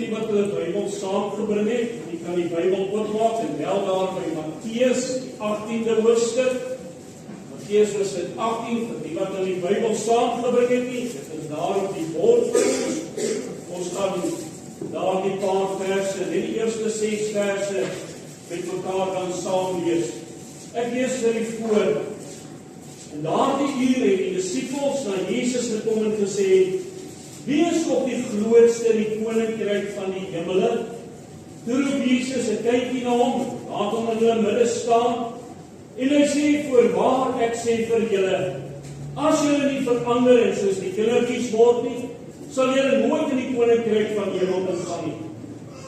die wat hulle Bybel saamgebring het, die kan die Bybel oopmaak en wel daar by Matteus, die 18de hoofstuk. Matteus hoofstuk 18, vir die wat hulle die Bybel saamgebring het nie, dit is daar op die bord vir ons. Ons gaan daar die paar verse, die eerste 6 verse met mekaar dan saam lees. Ek lees vir die voor. En daardie uur het die disippels na Jesus gekom en gesê, wie is op die grootste in die koninkryk van die hemele? Toe roep Jesus 'n kykie na hom, laat hom in hulle midde staan, en hy sê, voorwaar ek sê vir julle, as julle nie verander en soos die kindertjies word nie, sal julle nooit in die koninkryk van die hemel ingaan nie.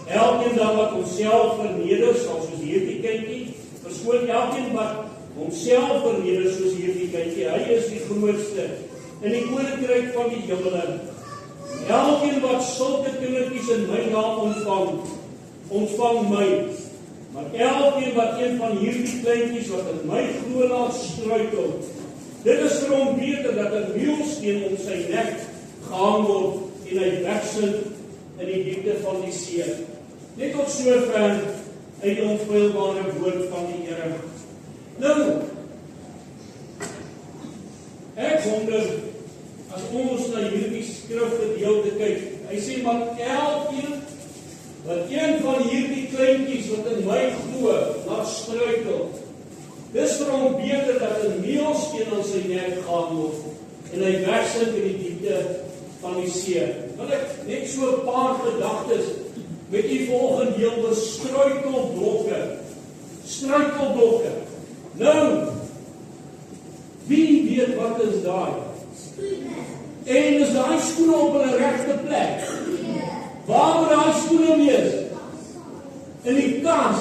Elkeen dan wat homself verneder, sal soos hierdie kykie, verskoon elkeen wat homself verneder soos hierdie kykie, hy is die grootste in die koninkryk van die hemele. Elkeen wat sulke kindertjies in my naam ontvang my. Maar elkeen wat een van hierdie kleintjies wat in my glo laat struikel, dit is vir hom beter dat 'n wielsteen om sy nek gehang word en hy wegsink in die diepte van die see. Net tot sover uit die onfeilbare woord van die Here. Nou, ek wonder, as ons na hierdie skrifgedeelte kyk, hy sê, maar elkeen wat een van hierdie kleintjies wat in my glo laat struikel, dis vir hom beter dat 'n meelsteen aan sy nek gaan word en hy wegsink in die diepte van die see. Wil ek net so 'n paar gedagtes met u volgende deel oor struikelblokke. Nou, wie weet wat is daai? En is daai skoene op hulle regte plek? Waar moet daai skoene wees? In die kas.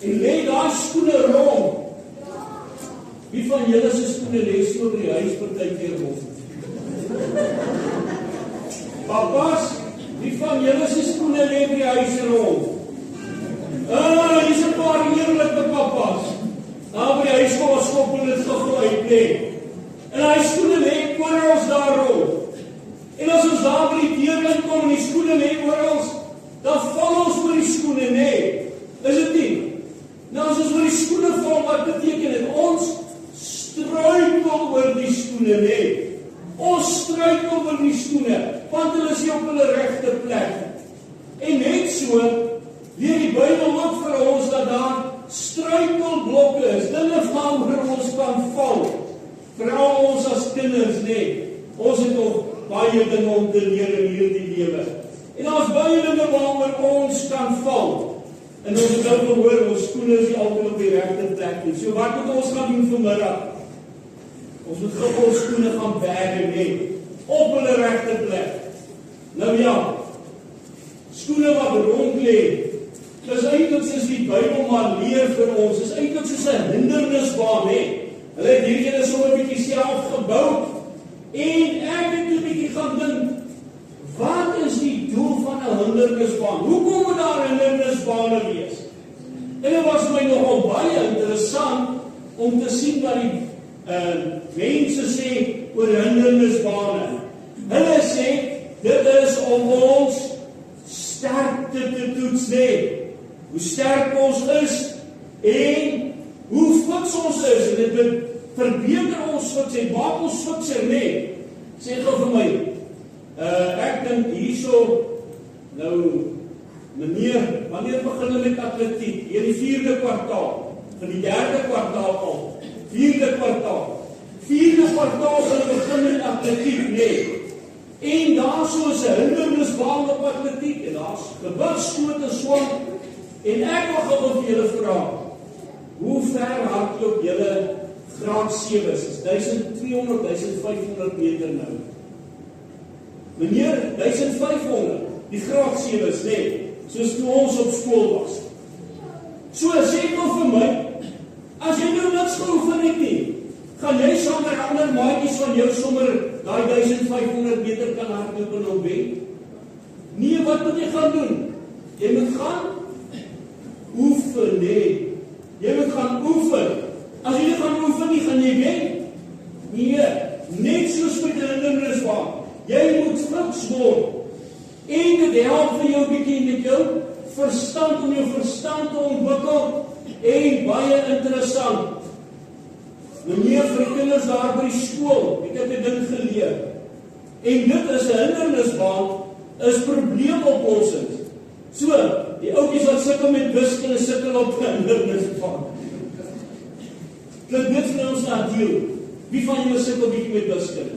En lê daai skoene rond. Wie van julle se skoene lê so by die huis partykeer rond? Papas, wie van julle se skoene lê by die huis rond? Hier's 'n paar eerlike papas. Daar by die huis kom ons skop en dit gou uit lê. En hy skoene lê oral daar rond. En as ons daar by die deur kom en die skoene lê oral, dan val ons oor die skoene, nee. Is dit nie? Nou as ons oor die skoene val, wat beteken dit? Ons struikel oor die skoene, nee. Ons struikel oor die skoene, want hulle is nie op hulle regte plek. En net so, leer die Bybel ook vir ons dat daar struikelblokke is, dinge waaroor ons kan val. Veral ons as kinders, nee. Ons het nog baie dinge om te leer in hierdie lewe. En daar's baie dinge waaroor ons kan val. En ons het nou gehoor, ons skoene is nie altyd op die regte plek nie. So wat moet ons gaan doen vanmiddag? Ons moet gou ons skoene gaan berg, nee. Op hulle regte plek. Nou ja, skoene wat rond lê, dis eintlik soos die Bybel maar leer vir ons, is eintlik soos 'n hindernisbaan, nee. Hulle het hierdie ene sommer 'n bietjie self gebou, en ek het 'n bietjie gaan dink, wat is die doel van 'n hindernisbaan? Hoekom moet daar hindernisbane wees? En dit was my nogal baie interessant om te sien wat die mense sê oor hindernisbane. Hulle sê, dit is om ons sterkte te toets, nee. Hoe sterk ons is, en hoe fiks ons is, en dit verbeter ons fiks, en maak ons fikser, nee. Sê gou vir my, ek dink hierso, nou, meneer, wanneer begin hulle met atletiek? Hier die 4de kwartaal, van die 3de kwartaal al, 4de kwartaal. 4de kwartaal hulle begin met atletiek, nee. En daar so is 'n hindernisbaan op atletiek, en daar's gewigstoot en swem, en ek wil gou vir julle vra, hoe ver hardloop julle graad 7 is? 1200, 1500 meter nou. Meneer, 1500, die graad 7 is, nee, soos toe ons op skool was. So, sê nou vir my, as jy nou niks geoefen het nie, gaan jy saam met ander maatjies van jou sommer daai 1500 meter kan hardloop en nou wen? Nee, wat moet jy gaan doen? Jy moet gaan oefen, nee. Jy moet gaan oefen. As jy nie gaan oefen nie, gaan jy wen? Nee, net soos met die hindernisbaan. Jy moet fiks word. En dit help vir jou bietjie met jou verstand, om jou verstand te ontwikkel. En baie interessant, meneer vir die kinders daar by die skool, ek het 'n ding geleer. En dit is 'n hindernisbaan, is probleemoplossings. So, die ouetjies wat sukkel met wiskunde, sukkel op 'n hindernisbaan. Klink dit vir ons na deel. Wie van julle sukkel bietjie met wiskunde?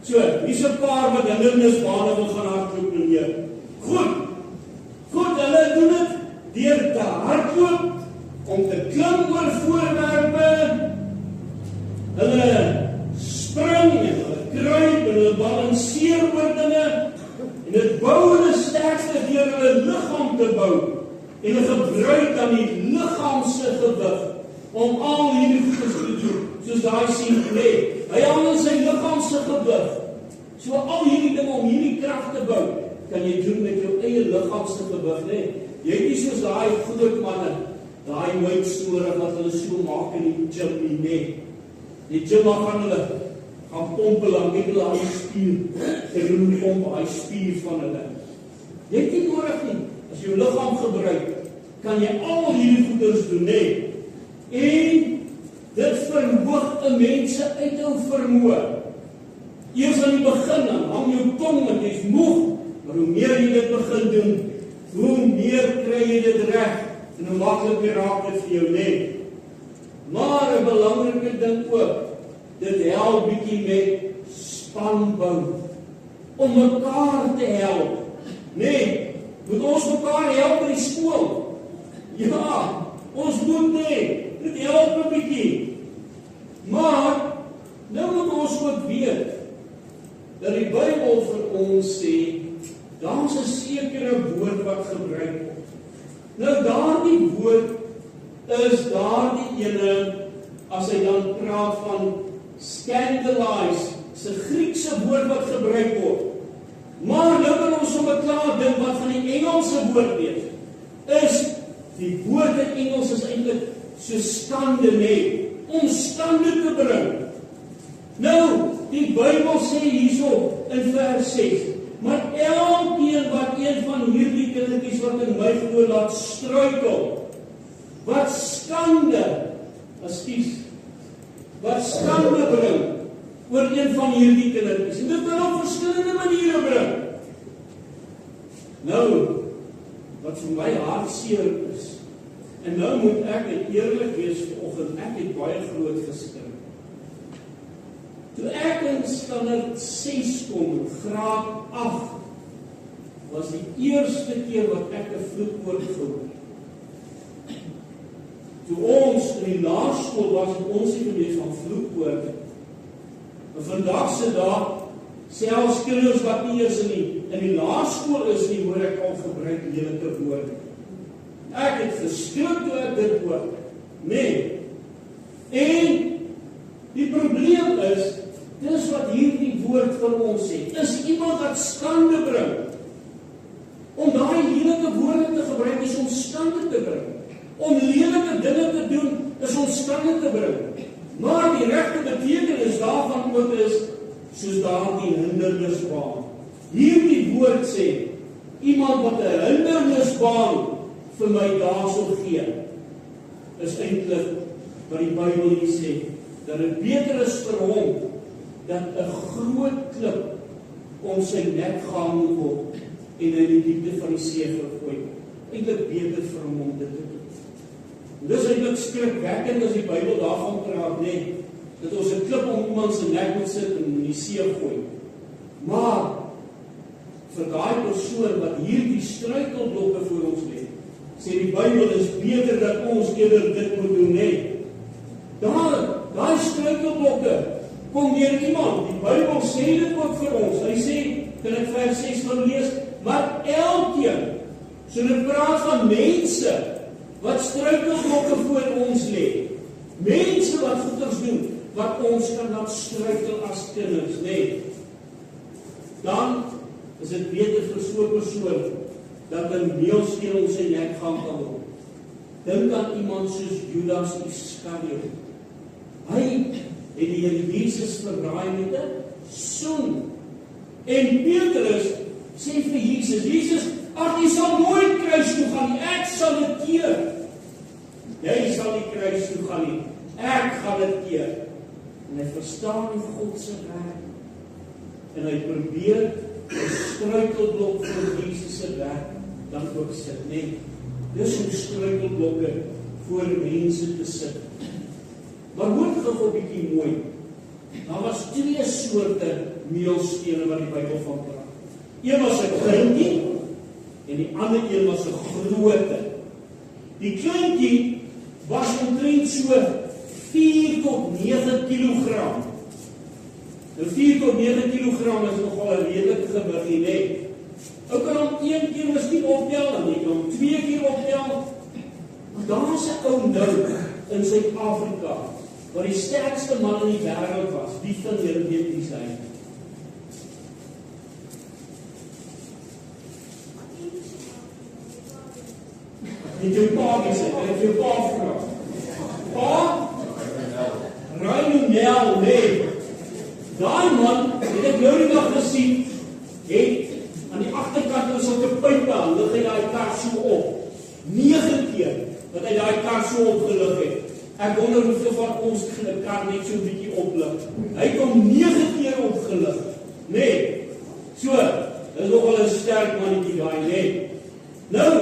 So, hier's 'n paar wat hindernisbane wil gaan hardloop, meneer. Goed, hulle doen dit deur te hardloop, om te klim oor voorwerpe. Hulle spring en hulle kruip en hulle balanseer oor dinge. En dit bou hulle sterkste deur hulle liggaam te bou. En hulle gebruik dan die liggaam se gewig om al hierdie goedes te doen. Soos daai sien lê. Hy hang sy liggaam se gewig. So al hierdie dinge om hierdie krag te bou, kan jy doen met jou eie liggaam se gewig, né? Jy het nie soos daai groot manne, daai moeitstore wat hulle so maak in die gym nie. Die gym gaan hulle gaan pomp lang, net hulle aan die spier. Hulle pomp hy spier van hulle. Jy het nie nodig nie. As jy jou liggaam gebruik, kan jy al hierdie goeders doen, né? En dit verhoog 'n mens se uithou vermoë. Eers aan die begin, dan hang jou tong en jy's moeg, maar hoe meer jy dit begin doen, hoe meer kry jy dit reg en hoe makliker raak dit vir jou, né? Maar 'n belangrike ding ook, dit help bietjie met spanbou, om mekaar te help, né? Moet ons mekaar help by die skool? Ja, ons moet, né? Dit help 'n bietjie. Maar nou moet ons ook weet dat die Bybel vir ons sê, daar's 'n sekere woord wat gebruik word. Nou daardie woord is daardie ene, as hy dan praat van scandalize, is 'n Griekse woord wat gebruik word. Maar nou kan ons sommer klaar dink wat van die Engelse woord weet. Is die woord in Engels is eintlik so skande, né? Om skande te bring. Nou, die Bybel sê hierso in vers 6, maar elkeen wat een van hierdie kindertjies wat in my glo laat struikel, wat skande bring oor een van hierdie kindertjies. En dit kan op verskillende maniere bring. Nou, wat vir my hartseer is, en nou moet ek eerlik wees vanoggend, ek het baie groot geskrik. Toe ek in standaard 6 kom, graad 8, was die eerste keer wat ek 'n vloekwoord gehoor het. Toe ons in die laerskool was, het ons nie gewees van vloekwoorde. En vandag se dag, selfs kinders wat nie eers in die laerskool is nie, hoor ek al gebruik lelike woorde. Ek het geskrik toe ek dit hoor. Nee. En die probleem is, dis wat hierdie woord vir ons sê, is iemand wat skande bring. Om daai lelike woorde te gebruik is om skande te bring. Om lelike dinge te doen is om skande te bring. Maar die regte betekenis daarvan ook is soos daardie hindernisbaan. Hierdie woord sê, iemand wat 'n hindernisbaan vir my daarso gee, is eintlik wat die Bybel hier sê, dat dit beter is vir hom dat 'n groot klip om sy nek gehang word en in die diepte van die see gegooi. Eintlik beter vir hom om dit te doen. En dis eintlik skrikwekkend as die Bybel daarvan praat, nee, dat ons 'n klip om iemand se nek moet sit en in die see gooi. Maar vir daai persoon wat hierdie struikelblokke voor ons lê, sê die Bybel is beter dat ons eerder dit moet doen, nee. Daai struikelblokke kom deur iemand. Die Bybel sê dit ook vir ons. Hy sê, kan ek vers 6 gaan lees, maar elkeen, so dit praat van mense wat struikelblokke voor ons lê. Mense wat goeders doen wat ons kan laat struikel as kinders, nee. Dan is dit beter vir so 'n persoon dat 'n meelsteen om sy nek gaan kan word. Dink aan iemand soos Judas Iskariot. Hy het die Here Jesus verraai met 'n soen. En Petrus sê vir Jesus, ag, jy sal nooit kruis toe gaan nie, ek sal dit keer. Jy sal nie kruis toe gaan nie, ek gaan dit keer. En hy verstaan nie God se werk. En hy probeer 'n struikelblok vir Jesus se werk dan ook sit, nee. Dis om struikelblokke voor mense te sit. Maar hoor gou 'n bietjie mooi. Daar was 2 soorte meelstene wat die Bybel van praat. Een was 'n kleintjie en die ander een was 'n groote. Die kleintjie was omtrent so 4 tot 9 kilogram. Nou 4 tot 9 kilogram is nogal 'n redelike gewig, nee. Ou kan hom 1 keer miskien optel en jy kan hom 2 keer optel. Maar daar is 'n ou nou in Suid-Afrika wat die sterkste man in die wêreld was. Wie van julle weet wie hy is? Dit jou pa gesê, dit jou pa vra. Pa? Ryan, nee. Daai man, het ek nou die dag gesien, het aan die agterkant is ook 'n pyp aan, lig hy daai kar so op. 9 keer wat hy daai kar so opgelig het. Ek wonder hoeveel van ons die kar net so 'n bietjie oplig. Hy het hom 9 keer opgelig. Nee. So, dis nogal 'n sterk mannetjie daai, nee. Nou,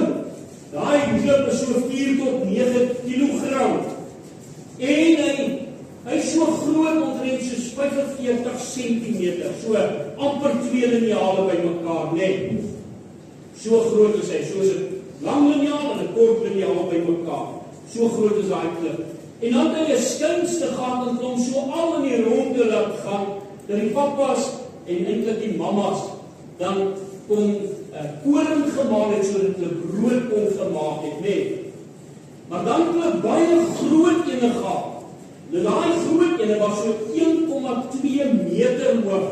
daai klip is so 4 tot 9 kilogram. En hy is so groot omtrent so 45 centimeter, so amper 2 lineale bymekaar, nee. So groot is hy, so is 'n lang liniaal en 'n kort liniaal bymekaar. So groot is daai klip. En dan het hy 'n skinste gehad en hom so al in die ronde laat gaan, dat die pappas en eintlik die mammas dan kon koring gemaak het sodat hulle brood kon gemaak het, nee. Maar dan het hulle baie groot ene gehad. Nou daai groot ene was so 1,2 meter hoog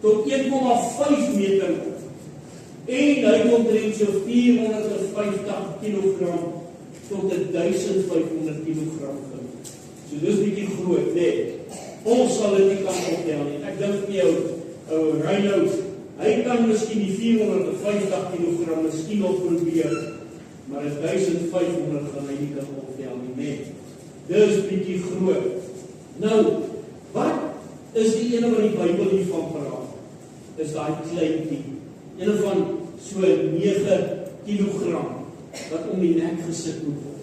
tot 1,5 meter hoog. En hy het omtrent so 450 kilogram tot 1500 kilogram geweg. So dis bietjie groot, nee. Ons sal dit nie kan optel nie. Ek dink vir jou, ou Reinout, hy kan miskien die 450 kilogram miskien nog probeer, maar 1500 gaan hy nie kan optel nie, nee. Dis bietjie groot. Nou, wat is die ene wat die Bybel hiervan praat? Is daai kleintjie, ene van so 9 kilogram, wat om die nek gesit moet word.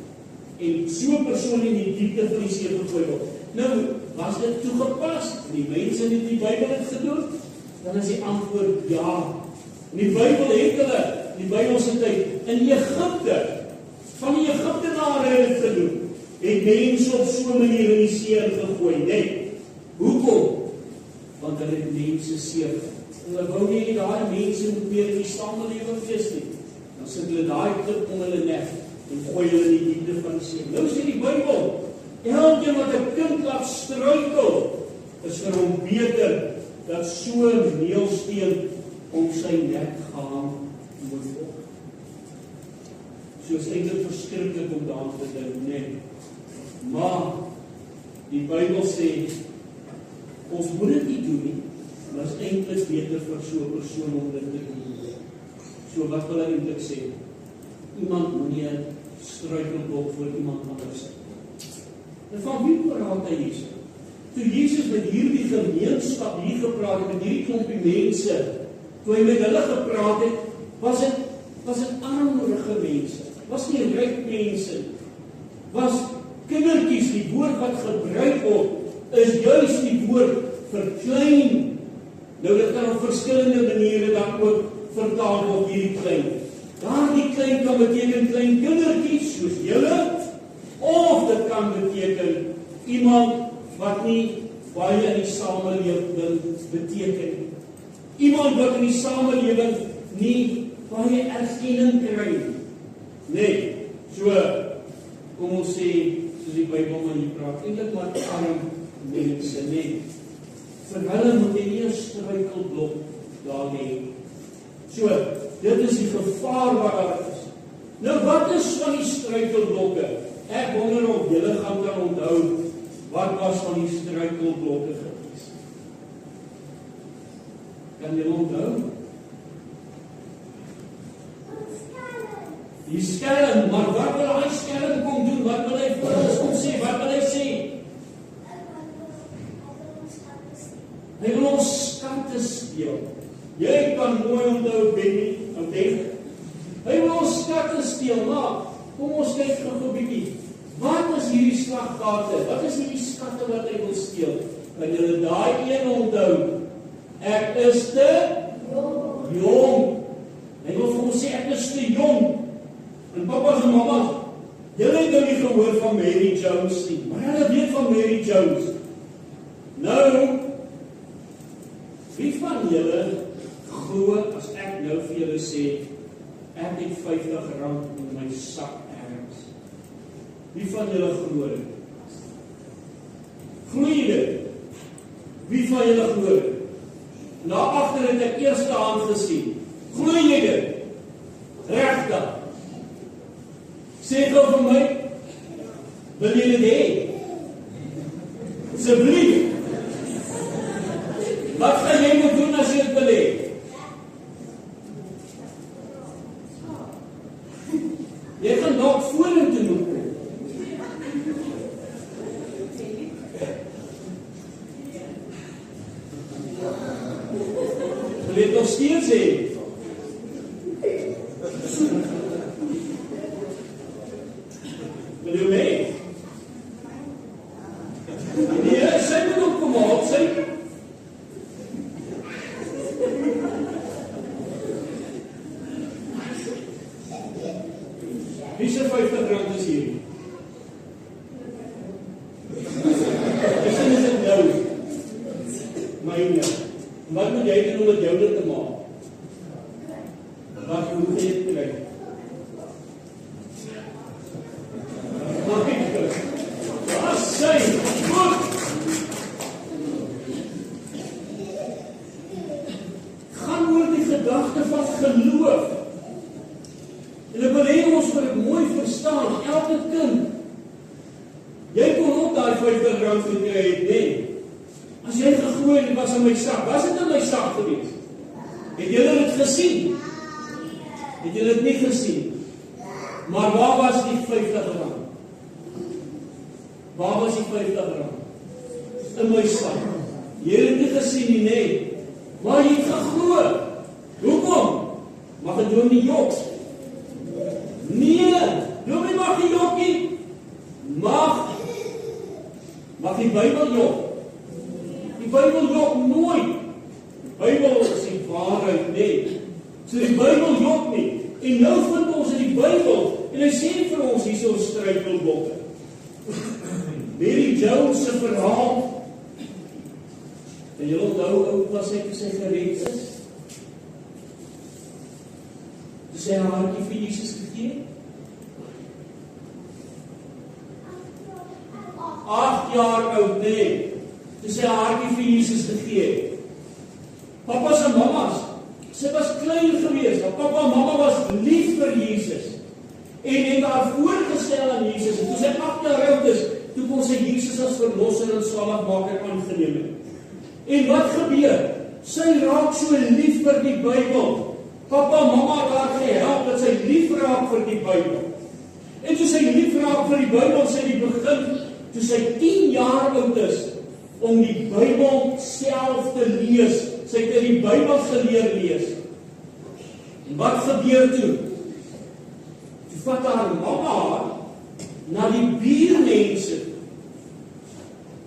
En so 'n persoon in die diepte van die see gegooi word. Nou, was dit toegepas? Die mense in die Bybel het gedoen? Dan is die antwoord ja. In die Bybel het hulle, die Bybelse tyd, in Egipte, van die Egiptenare het dit gedoen. Het mense op so 'n manier in die see gegooi, nee. Hoekom? Want hulle het mense seer. Hulle wou nie daai mense moet meer in die samelewing wees nie. Dan sit hulle daai klip om hulle nek en gooi hulle in die diepte van die see. Nou sê die Bybel, elkeen wat 'n kind laat struikel, is vir hom beter dat so 'n meelsteen om sy nek gehang moet word. So is eintlik verskriklik om daaraan te dink, nee. Maar die Bybel sê ons moet dit nie doen nie, maar is eintlik beter vir so 'n persoon om dit te doen. So wat wil hy eintlik sê? Iemand moet nie 'n struikelblok vir iemand anders sit. En van wie praat hy hier? Toe Jesus met hierdie gemeenskap hier gepraat het, met hierdie klompie mense, toe hy met hulle gepraat het, was dit armoedige mense, was nie ryk mense, was kindertjies. Die woord wat gebruik word, is juis die woord vir klein. Nou dit kan op verskillende maniere dan ook vertaal word, hierdie klein. Daardie klein kan beteken klein kindertjies, soos julle, of dit kan beteken iemand wat nie baie in die samelewing beteken. Iemand wat in die samelewing nie baie erkenning kry. Nee, so, kom ons sê, soos die Bybel maar hier praat, eintlik maar arm mense, nee. Vir hulle moet jy nie 'n struikelblok daar hê. So, dit is die gevaar wat daar is. Nou, wat is van die struikelblokke? Ek wonder of julle gaan kan onthou, wat was van die struikelblokke gewees? Kan julle onthou? Die skelm, maar wat wil hy skelm kom doen? Wat wil hy vir ons kom sê? Wat wil hy sê? Hy wil ons skatte steel. Jy kan mooi onthou, Benny, hy wil ons skatte steel, maar kom ons kyk nog 'n bietjie. Wat is hierdie slagkaarte? Wat is hierdie skatte wat hy wil steel? Kan julle daai een onthou? Ek is te jong. Hy wil vir ons sê ek is te jong. En papa's en mama's, julle het nou nie gehoor van Mary Jones nie, maar julle weet van Mary Jones. Nou, wie van julle glo as ek nou vir julle sê, ek het R50 in my sak ergens? Wie van julle glo dit? Glo jy dit? Wie van julle glo dit? Daar agter het ek eerste hand gesien. Glo jy dit? Regtig? Sê gou vir my, wil jy dit hê? Asseblief. Wat gaan jy moet doen as jy dit wil hê? Jy gaan dalk vorentoe moet kom. Wil jy nog steeds hê? Wil jy mee? Nee, sy moet ook kom op, sy. Wie se R50 is hier? Is dit nou? Myne. Wat moet jy doen om dit jou te maak? Wat moet jy kry? Wat sê? Goed! Gaan oor die gedagte van geloof. En ek wil hê ons moet dit mooi verstaan, elke kind. Jy kon ook daai R50 gekry het, nee. As jy geglo het, was in my sak. Was dit in my sak gewees? Het julle dit gesien? Het julle dit nie gesien? Maar waar was die R50? Waar was die R50? In my sak. Jy het dit nie gesien nie, nee. Maar jy het geglo. Hoekom? Mag het doen nie jok? Nee, dominee mag nie jok nie. Mag die Bybel jok? Die Bybel jok nooit. Die Bybel is die waarheid, nee. So die Bybel jok nie. En nou vind ons in die Bybel, en hy sê vir ons hier so struikelblokke. Mary Jones se verhaal. En jy onthou ou was hy gesê gered is? Toe sy haar hartjie vir Jesus gegee. 8 jaar oud, nee. Toe sy haar hartjie vir Jesus gegee. Papa's en mama's, sy was klein gewees, maar papa en mamma was lief vir Jesus. En het haar voorgestel aan Jesus. En toe sy 8 jaar oud is, toe kon sy Jesus as verlosser en saligmaker aangeneem het. En wat gebeur? Sy raak so lief vir die Bybel. Papa en mamma het haar gehelp dat sy lief raak vir die Bybel. En toe sy lief raak vir die Bybel, sy die begin, toe sy 10 jaar oud is, om die Bybel self te lees. Sy het die Bybel geleer lees. En wat gebeur toe? Toe vat haar mamma haar na die buurmense.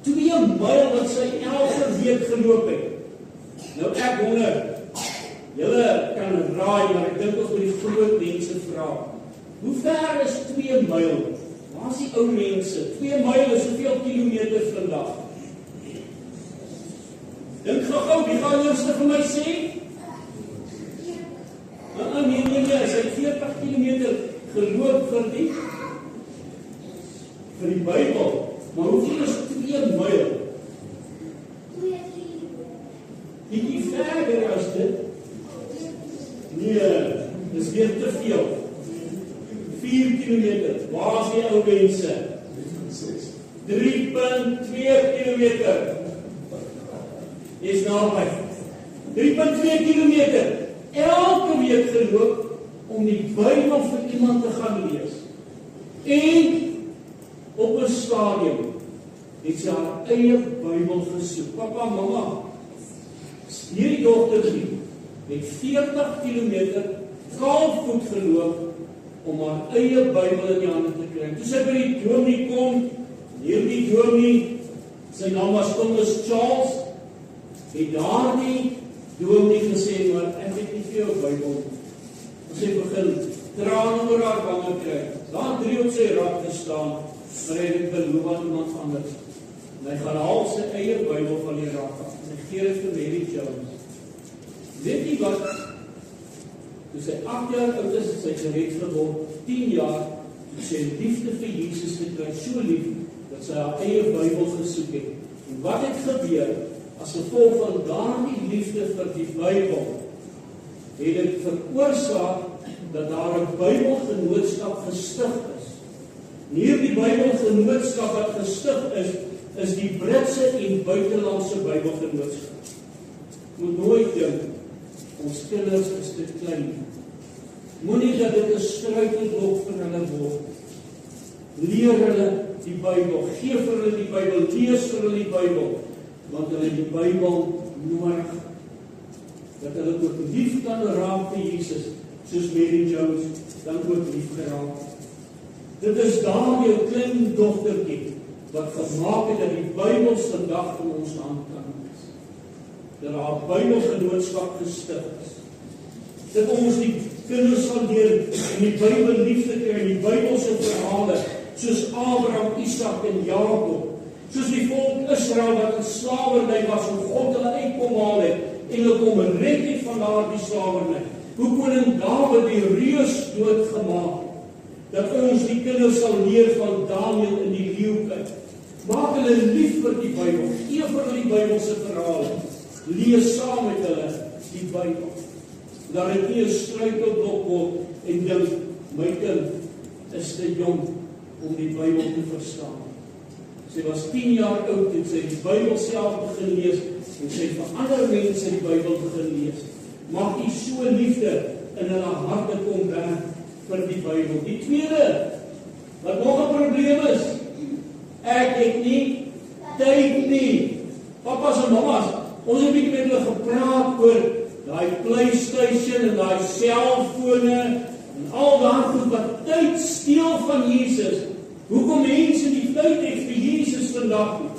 2 myl wat sy elke week geloop het. Nou ek wonder, julle kan raai, maar ek dink ons moet die groot mense vra. Hoe ver is 2 myl? Waar is die ou mense? 2 myl is soveel kilometers vandag. Dink gou, wie gaan eerste vir my sê? Nee, sy het 40 kilometer geloop vir die Bybel. Maar hoeveel is 2 myl? Bietjie verder as dit? Nee, dis weer te veel. 4 kilometer. Waar is die ou mense? 3,2 kilometer. Is naby. 3,2 kilometer. Elke week geloop om die Bybel vir iemand te gaan lees. En op 'n stadium het sy haar eie Bybel gesoek. Papa, mamma, hierdie dogtertjie het 40 kilometer kaalvoet geloop om haar eie Bybel in die hande te kry. Toe sy by die dominee kom, hierdie dominee, sy naam was Thomas Charles, het daardie dominee gesê, maar ek het nie vir jou Bybel nie. Sy begin trane oor haar wange kry. Daar 3 op sy rad gestaan, maar hy het beloof aan iemand anders. En hy gaan haal sy eie Bybel van die rad af. En hy gee dit vir Mary Jones. Weet jy wat? Toe sy 8 jaar oud is, het sy gered geword, 10 jaar, toe sy liefde vir Jesus gekry, so lief, dat sy haar eie Bybel gesoek het. En wat het gebeur, as gevolg van daardie liefde vir die Bybel, het dit veroorsaak dat daar 'n Bybelgenootskap gestig is. En hierdie Bybelgenootskap wat gestig is die Britse en buitelandse Bybelgenootskap. Moet nooit dink, ons kinders is te klein. Moenie dat dit 'n struikelblok vir hulle word. Leer hulle die Bybel, gee vir hulle die Bybel, lees vir hulle die Bybel, want hulle die Bybel nodig. Dat hulle ook lief kan raak vir Jesus, soos Mary Jones dan ook lief geraak. Dit is daar jou klein dogtertjie, wat gemaak het dat die Bybel vandag in ons hand kan wees. Dat haar Bybelgenootskap gestig is. Dat ons die kinders sal leer en die Bybel lief te kry, die Bybelse verhale, soos Abraham, Isak en Jakob, soos die volk Israel wat in slawerny was, hoe God hulle uitkom haal het, en hulle kom red het van daardie slawerny. Hoe koning Dawid die reus doodgemaak, dat ons die kinders sal leer van Daniël in die leeukuil. Maak hulle lief vir die Bybel, gee vir hulle die Bybelse verhale, lees saam met hulle die Bybel. Dat dit nie 'n struikelblok word en dink, my kind is te jong om die Bybel te verstaan. Sy was 10 jaar oud en sy die Bybel self begin lees en sy vir ander mense die Bybel begin lees. Mag U so liefde in hulle harte kom werk vir die Bybel. Die tweede, wat nog 'n probleem is, ek het nie tyd nie. Papas en mamas, ons het 'n bietjie met hulle gepraat oor daai PlayStation en daai selfone en al daai goed wat tyd steel van Jesus. Hoekom mense die tyd het vir Jesus vandag nie?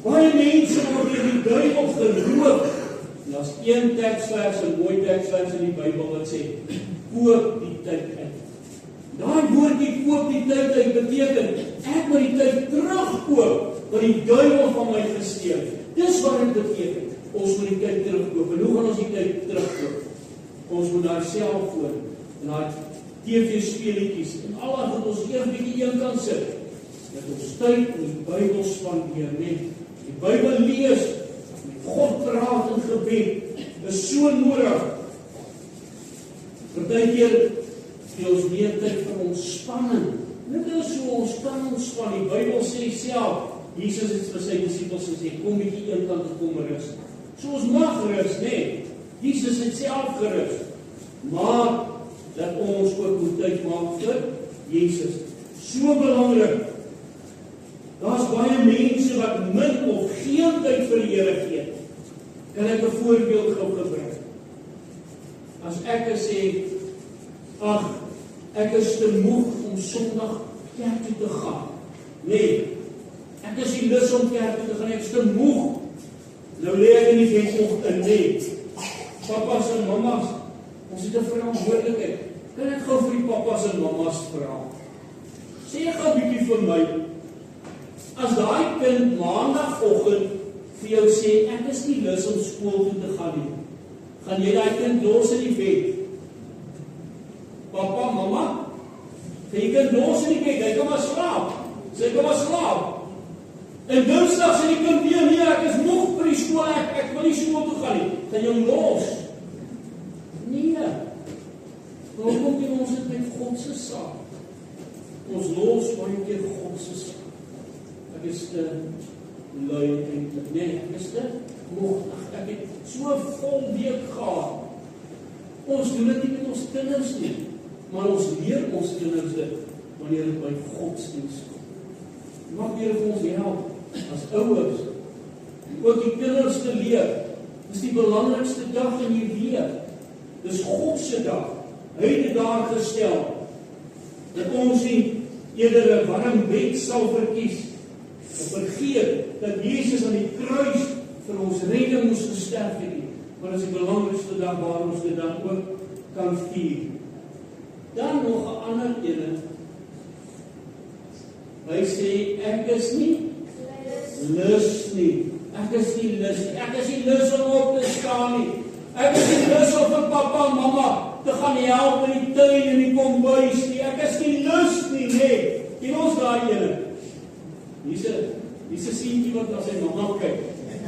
Baie mense word deur die duiwel geroof. En daar's een teksvers, 'n mooi teksvers in die Bybel wat sê, koop die tyd uit. Daai woordjie koop die tyd uit beteken, ek moet die tyd terugkoop wat die duiwel van my gesteel het. Dis wat dit beteken. Ons moet die tyd terugkoop. En hoe gaan ons die tyd terugkoop? Ons moet daai selfoon en daai TV-speletjies en al wat ons eers bietjie een kan sit. Dat ons tyd in die Bybel spandeer, net die Bybel lees, met God praat in gebed, is so nodig. Partykeer gee ons meer tyd vir ontspanning. Dit is so ons kan ontspan. Die Bybel sê self, Jesus het vir sy disippels gesê, kom bietjie een kant toe kom rus. So ons mag rus, nee. Jesus het self gerus. Maar dat ons ook moet tyd maak vir Jesus. So belangrik. Daar's baie mense wat min of geen tyd vir die Here gee. Kan ek 'n voorbeeld gou gebruik? As ek sê, ag, ek is te moeg om Sondag kerk toe te gaan. Nee, ek is nie lus om kerk toe te gaan, ek is te moeg. Nou lê ek in die vennoggend in, nee. Papas en mamas, ons het 'n verantwoordelikheid. Kan ek gou vir die papas en mamas vra? Sê gou 'n bietjie vir my. As daai kind maandagoggend vir jou sê, ek is nie lus om skool toe te gaan nie, gaan jy daai kind los in die bed? Papa, mamma, gaan jy kind los in die bed, hy kan maar slaap. Sy kan maar slaap. En Dinsdag sê die kind weer, nee, ek is moeg vir die skool, ek wil nie skool toe gaan nie. Gaan jy hom los? Nee. Hoekom doen ons dit met God se saak? Ons los baie keer God se saak. Ek is te lui eintlik. Nee, ek is te moeg. Ek het so vol week gehad. Ons doen dit nie met ons kinders nie, maar ons leer ons kinders dit, wanneer dit by godsdienst kom. Mag Here vir ons help, as ouers, ook die kinders te leer. Dis die belangrikste dag in die week. Dis God se dag. Hy het dit daar gestel, dat ons nie eerder 'n warm bed sal verkies, of vergeet dat Jesus aan die kruis vir ons redding moes gesterf het nie, maar dis die belangrikste dag waar ons dit dan ook kan vier. Dan nog 'n ander ene. Hy sê, ek is nie lus nie. Ek is nie lus nie. Ek is nie lus om op te staan nie. Ek is nie lus om vir pappa en mamma te gaan help in die tuin en die kombuis nie. Ek is nie lus nie, nee. Ken ons daai ene? Hier's 'n seentjie wat na sy mamma kyk.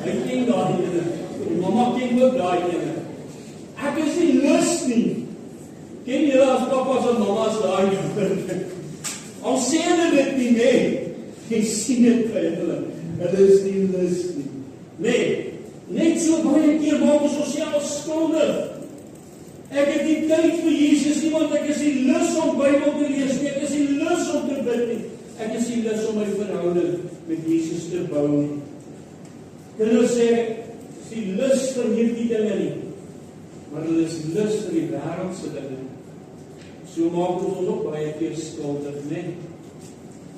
Hy ken daai ene. Die mamma ken ook daai ene. Ek is nie lus nie. Ken julle as pappas en mammas daai ene? Al sê hulle dit nie, nee. Jy sien dit by hulle. Hulle is nie lus nie. Nee, net so baie keer maak ons onsself skuldig. Ek het nie tyd vir Jesus nie, want ek is nie lus om Bybel te lees nie. Ek is nie lus om te bid nie. Ek is nie lus om my verhouding met Jesus te bou nie. Hulle sê, is nie lus vir hierdie dinge nie, maar hulle is lus vir die wêreldse dinge. So maak ons ook baie keer skuldig, nee.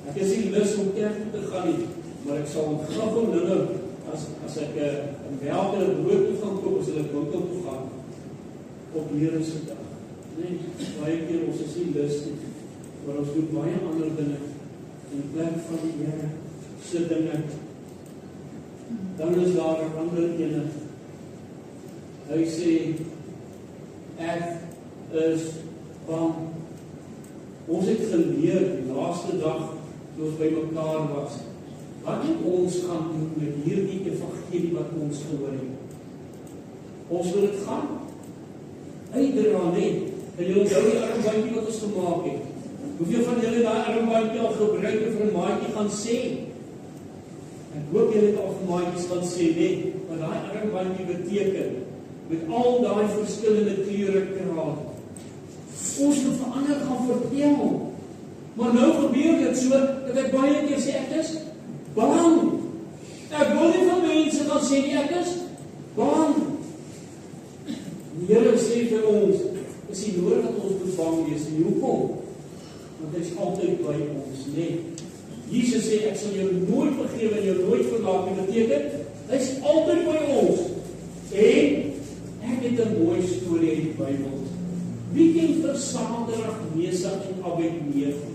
Ek is nie lus om kerk toe te gaan nie, maar ek sal graag om dinge, as ek 'n melk en 'n brood toe gaan koop, as ek winkel toe gaan, op Here se dag. Nee, baie keer ons is nie lus nie, maar ons doen baie ander dinge, in plek van die Here se dinge. Dan is daar 'n ander ene. Hy sê, ek is bang. Ons het geleer die laaste dag, toe ons by mekaar was, wat moet ons gaan doen met hierdie evangelie wat ons gehoor het? Ons wil dit gaan uitdra net. En jy onthou die armbandjie wat ons gemaak het. Hoeveel van julle daai armbandjie al gebruik en vir 'n maatjie gaan sê? Ek hoop julle het al vir maatjies gaan sê, net wat daai armbandjie beteken, met al daai verskillende kleure kraal. Ons moet verander gaan vertel. Maar nou gebeur dit so, dat ek baie keer sê, ek is bang. Ek wil nie van mense gaan sê nie, ek is bang. Die Here sê vir ons, is nie nodig dat ons moet bang wees nie. Hoekom? Want hy is altyd by ons, nee. Jesus sê, ek sal jou nooit vergewe en jou nooit verlaat nie. Beteken, hy is altyd by ons. En ek het 'n mooi storie in die Bybel. Wie ken vir Sadrag, Mesach en Abednego?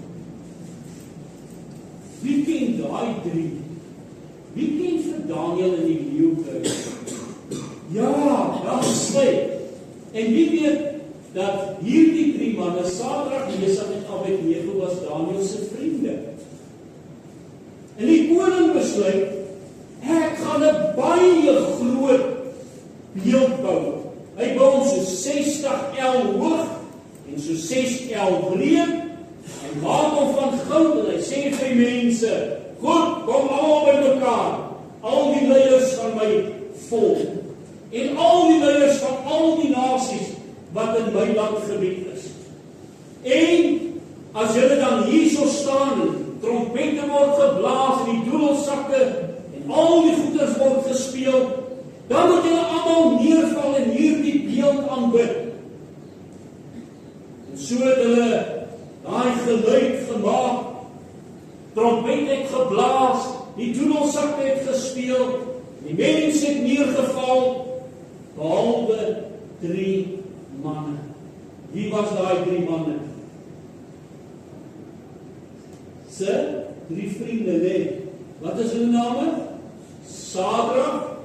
Wie ken daai drie? Wie ken vir Daniël in die leeukuil? Ja, daar sê. En wie weet dat hierdie drie manne, Sadrag, Mesach en Abednego, was Daniël se vriende. En die koning besluit, ek gaan 'n baie groot beeld bou. Hy bou hom so 60 el hoog en so 6 el breed. Hy maak hom van goud en hy sê vir die mense, goed, kom almal by mekaar. Al die leiers van my volk en al die leiers van al die nasies wat in my landgebied is. En as julle dan hierso staan, trompette word geblaas en die doedelsakke en al die goeders word gespeel, dan moet julle almal neerval en hierdie beeld aanbid. En so het hulle daai geluid gemaak, trompet het geblaas, die doedelsakke het gespeel, die mense het neergeval, behalwe 3 manne. Wie was daai 3 manne? Se 3 vriende, nee. Wat is hulle name? Sadrag,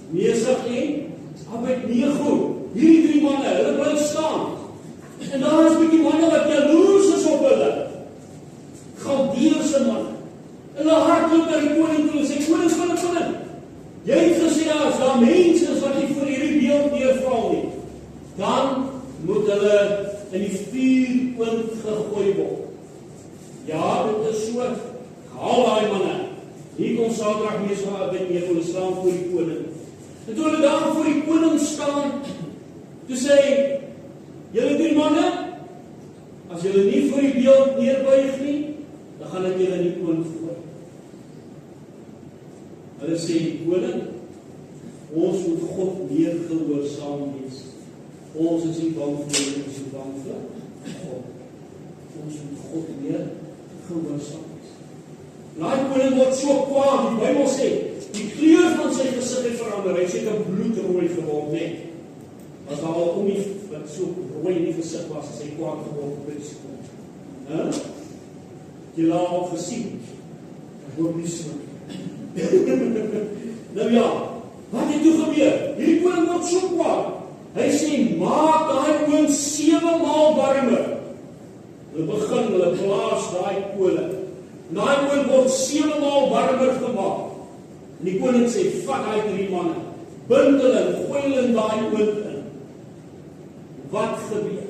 Mesach en Abednego. Hierdie 3 manne, hulle bly staan. En daar is 'n bietjie manne wat jaloers is op hulle. Galdeëse manne. Hulle hardloop na die koning toe en sê, koning, jy het gesê, as daar mense is wat nie voor hierdie beeld neerval nie, dan moet hulle in die vuurpunt gegooi word. Ja, dit is so. Haal daai manne. Hier kom Sadrag, Mesach en Abednego, hulle staan voor die koning. En toe hulle daar voor die koning staan, toe sê hy, julle nie voor die beeld neerbuig nie, dan gaan ek julle in die oond gooi. Hulle sê, koning, ons moet God meer gehoorsaam wees. Ons is nie bang vir hom, ons is bang vir God. Ons moet God meer gehoorsaam wees. Daai koning word so kwaad, die Bybel sê, die kleur van sy gesig het verander, hy sê 'n bloedrooi geword, net. As daar al om die wat so rooi in die gesig was, as hy kwaad geword het, jy laat al gesien, ek hoop nie so. Nou ja, wat het toe gebeur? Hierdie koning word so kwaad. Hy sê, maak daai oond 7 maal warmer. Hulle begin, hulle blaas daai koning. Daai oond word 7 maal warmer gemaak. En die koning sê, vat daai 3 manne, bind hulle, gooi hulle in daai oond in. Wat gebeur?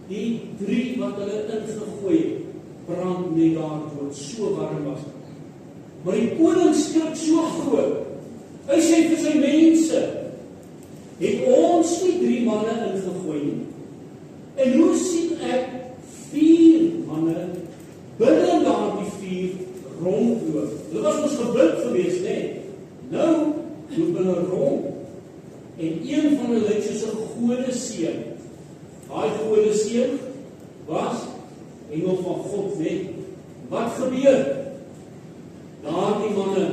Die 3 wat hulle ingegooi het, brand net daar dood, so warm was. Maar die koning skrik so groot. Hy sê vir sy mense, het ons nie 3 manne ingegooi nie. En hoe sien ek 4 manne binne daardie 4 rondloop? Hulle was ons gebind gewees, nee. Nou loop hulle rond. En een van hulle het soos 'n godeseun. Daai godeseun was engel van God, net. Wat gebeur? Daardie manne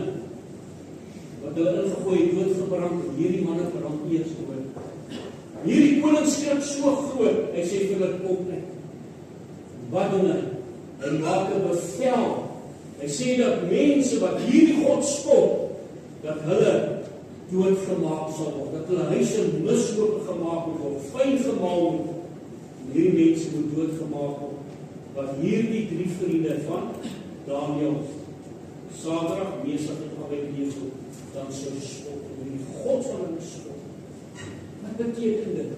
wat hulle ingegooi het, doodgebrand, en hierdie manne brand eers dood. Hierdie koning skrik so groot, hy sê vir hulle, kom net. Wat doen hy? Hy maak 'n bevel. Hy sê dat mense wat hierdie God spot, dat hulle doodgemaak sal word, dat hulle huise misloop gemaak word, fyn gemaal word. Hierdie mense moet doodgemaak word, wat hierdie 3 vriende van Daniël, Sadrag, Mesach en Abednego, dan sou spot, en die God van hulle spot. Wat beteken dit?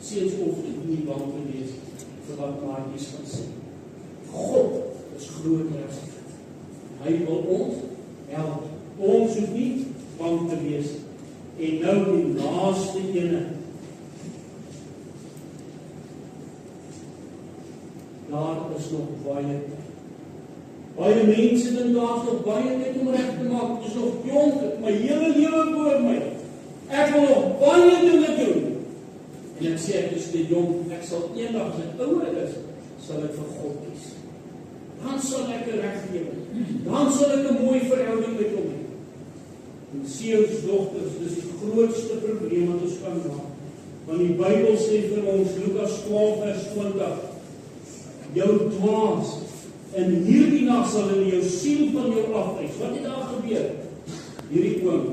Seuns of nie bang te wees vir wat maatjies gaan sê. God is groter as dit. Hy wil ons help. Ons hoef nie bang te wees. En nou die laaste ene. Daar is nog baie tyd. Baie mense dink daar is nog baie tyd om reg te maak. Ek is nog jonk, ek het my hele lewe voor my. Ek wil nog baie dinge doen. En ek sê ek is te jonk, ek sal eendag as ek ouer is, sal ek vir God kies. Dan sal ek 'n reg lewe. Dan sal ek 'n mooi verhouding met hom hê. En seuns, dogters, dis die grootste probleem wat ons kan maak. Want die Bybel sê vir ons, Lukas 12 vers 20, jou dwaas, en hierdie nag sal hulle jou siel van jou afwys. Wat het daar gebeur? Hierdie oom,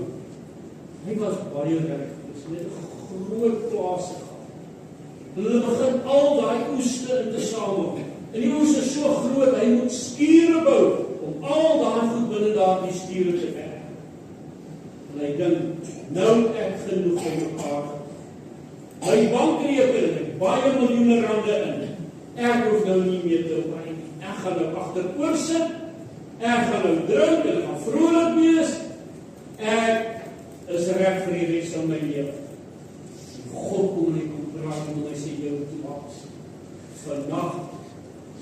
hy was baie ryk, net 'n groot plaas gehad. Hulle begin al daai oeste in te samel. En die oes is so groot, hy moet skure bou om al daai goed binne daardie skure te werk. En hy dink, nou ek genoeg van mekaar. My bankrekening het baie miljoene rande in. Ek hoef nou nie meer te bly nie. Ek gaan nou agteroor sit. Ek gaan nou drink en gaan vrolik wees. Ek is reg vir die res van my lewe. God kom en hy kom praat en hy sê jou toewas. Vandag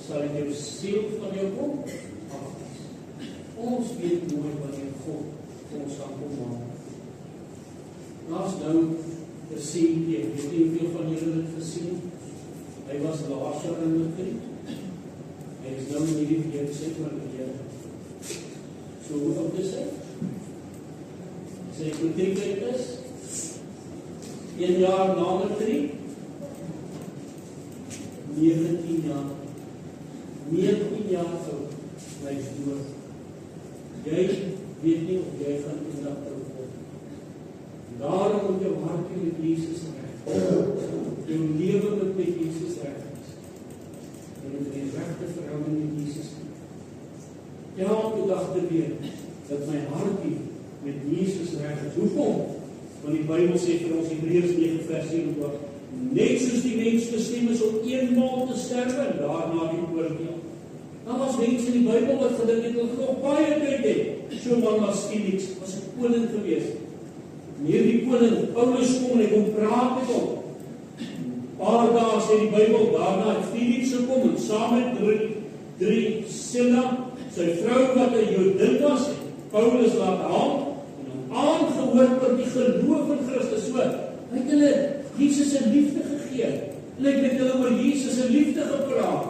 sal ek jou siel van jou kom afwys. Ons weet mooi wanneer God ons gaan kom maak. Daar's nou 'n seentjie, ek weet nie hoeveel van julle dit gesien. Hy was Lazarus in die kriek. Hy is nou in die week sê van die Here. So hoe oud is hy? Sy matriek is 1 jaar na matriek. 19 jaar. 19 jaar oud. Hy is dood. Jy weet nie of jy gaan eendag terugkom. Daarom moet jou hartjie met Jesus reg. Jou lewe moet met Jesus reg wees. Jy moet die regte verhouding met Jesus hê. Elke dag te weet dat my hartjie met Jesus reg is. Hoekom? Want die Bybel sê vir ons Hebreërs 9 vers 27, net soos die mens bestem is om eenmaal te sterwe en daarna die oordeel. Daar was mense in die Bybel wat gedink het hulle nog baie tyd het. So man was Felix, was 'n koning geweest. En hierdie koning, Paulus kom en hy kom praat met hom. Paar dae sê die Bybel, daarna het Filips gekom en saam met Drusilla, sy vrou wat 'n Jodin was, Paulus laat haal en hom aangehoor oor die geloof in Christus. So, hy het hulle Jesus se liefde gegee. Hulle het met hulle oor Jesus se liefde gepraat.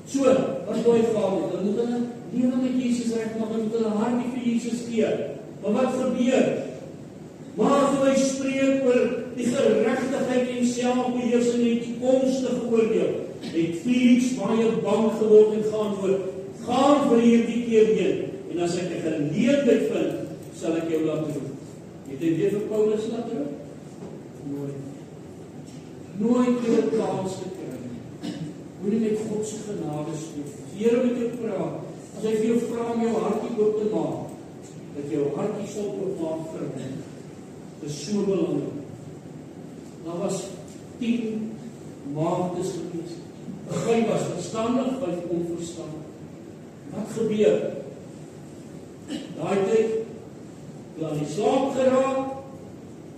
So, wat dooi Vader? Dan moet hulle lewe met Jesus regmaak, dan moet hulle hartjie vir Jesus gee. Maar wat gebeur? Maar toe hy spreek oor die geregtigheid en selfbeheersing en die toekomstige oordeel, het Filips baie bang geword en geantwoord, gaan vir hierdie keer heen, en as ek 'n geleentheid vind, sal ek jou laat roep. Het hy weer vir Paulus laat roep? Nooit weer 'n kans gekry. Moenie met God se genade stoot. Here met jou praat. As hy vir jou vra om jou hartjie oop te maak, dat jou hartjie sal oopmaak vir hom. Dit is so belangrik. Daar was 10 maagdes gewees. 5 was verstandig, 5 onverstandig. Wat gebeur? Daai tyd, hulle aan die slaap geraak,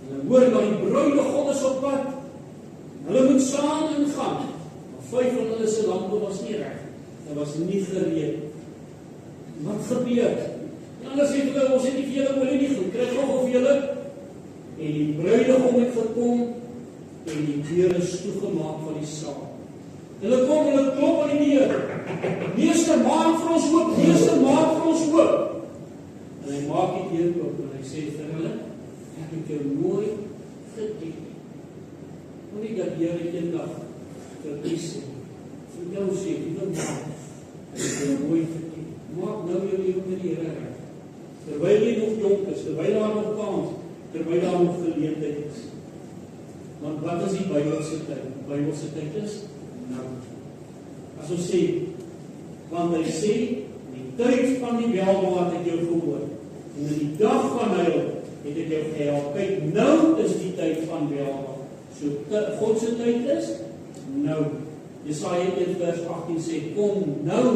en hulle hoor dat die bruidegom is op pad, hulle moet saam ingaan, maar 5 van hulle se lampe was nie reg, hulle was nie gereed. Wat gebeur? En anders het hulle, ons het nie vir julle olie nie gekry, of vir julle, en die bruidegom het gekom, en die deur is toegemaak van die saal. Hulle kom en hulle klop aan die deur. Meester, maak vir ons oop, meester, maak vir ons oop. En hy maak die deur oop en hy sê vir hulle, ek het jou nooit gedien. Moenie dat Here eendag vir u sê, vir jou sê, liewe man, ek het jou nooit gedien. Maak nou jou lewe met die Here reg. Terwyl jy nog jonk is, terwyl daar nog kans, terwyl daar nog geleentheid is. Want wat is die Bybelse tyd? Die Bybelse tyd is nou. As ons sê, want hy sê, die tyd van die weldaad het jou gehoor, en in die dag van huil het ek jou gehelp. Kyk, nou is die tyd van weldaad. So, God se tyd is nou. Jesaja 1 vers 18 sê, kom nou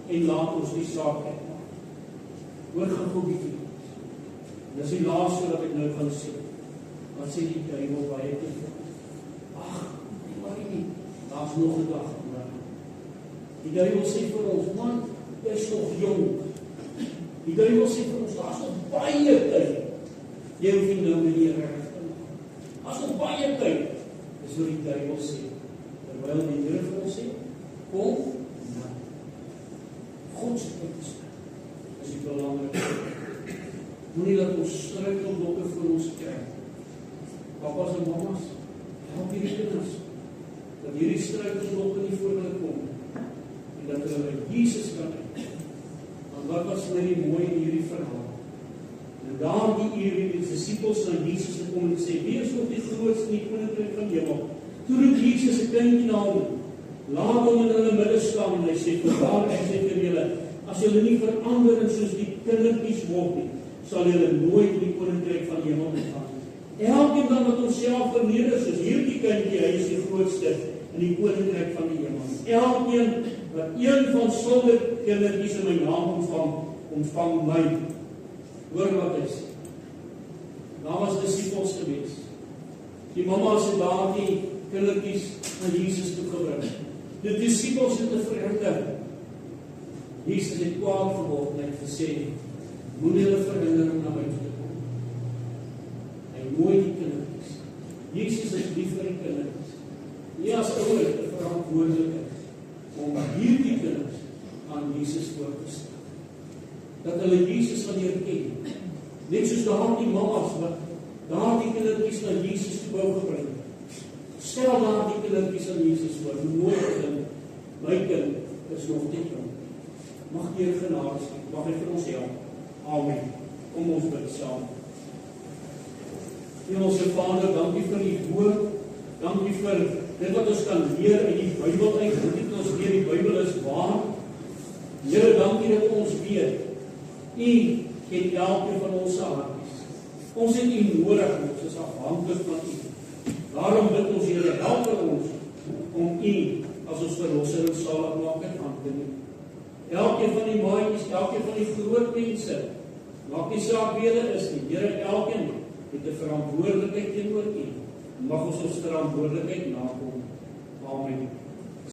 en laat ons die saak uitmaak. Hoor gou bietjie. Dis die laaste wat ek nou gaan sê. Wat sê die duiwel baie keer? Ag, nie worry nie. Daar's nog 'n dag. Die duiwel sê vir ons, man, jy is nog jong. Die duiwel sê vir ons, daar's nog baie tyd. Jy hoef nie nou met die reg te maak. Daar's nog baie tyd. Dis wat die duiwel sê. Terwyl die Here vir ons sê, kom nou. God se tyd is die belangrikste. Moenie dat ons struikelblokke vir ons kry. Papas en mamas, help hierdie kinders, dat hierdie struikelblokke nie voor hulle kom, en dat hulle by Jesus kan uit. Want wat was my die mooi in hierdie verhaal? En daardie uur het die disippels na Jesus gekom en sê, wie is nog die grootste in die koninkryk van hemel? Toe roep Jesus 'n kindjie na hom, laat hom in hulle midde staan, en hy sê, vandaar ek sê vir julle, as julle nie verander en soos die kindertjies word nie, sal julle nooit in die koninkryk van hemel gaan. Elkeen dan wat onsself verneder, soos hierdie kindjie, hy is die grootste in die koninkryk van die hemel. Elkeen wat een van sulke kindertjies in my naam ontvang my. Hoor wat hy sê. Daar was disippels gewees. Die mamas het daardie kindertjies na Jesus toe gebring. Die disippels het 'n verhinder. Jesus het kwaad geword en het gesê, moenie hulle verhinder om na my toe te kom. Hy nooi die kindertjies. Jesus is lief vir die kindertjies. Nie as ouer te verantwoordelikheid om hierdie kinders aan Jesus voor te stel. Dat hulle Jesus van hier ken. Net soos daardie mamas wat daardie kindertjies na Jesus toe wou gebring. Stel daardie kindertjies aan Jesus voor. Nooit hulle, my kind is nog nie jong. Mag die Here genade skep. Mag hy vir ons help. Amen. Kom ons bid saam. Hemelse Vader, dankie vir die woord. Dankie vir dit wat ons kan leer uit die Bybel uit. Dit ons leer die Bybel is waar. Here, dankie dat ons weet. U ken elkeen van ons hartjies. Ons het U nodig, ons is afhanklik van U. Daarom bid ons, Here, help ons om U as ons verlosser en saligmaker aan te neem. Elkeen van die maatjies, elkeen van die groot mense, maak nie saak wie hulle is nie. Here, elkeen het 'n verantwoordelikheid teenoor U. mag ons verantwoordelikheid nakom.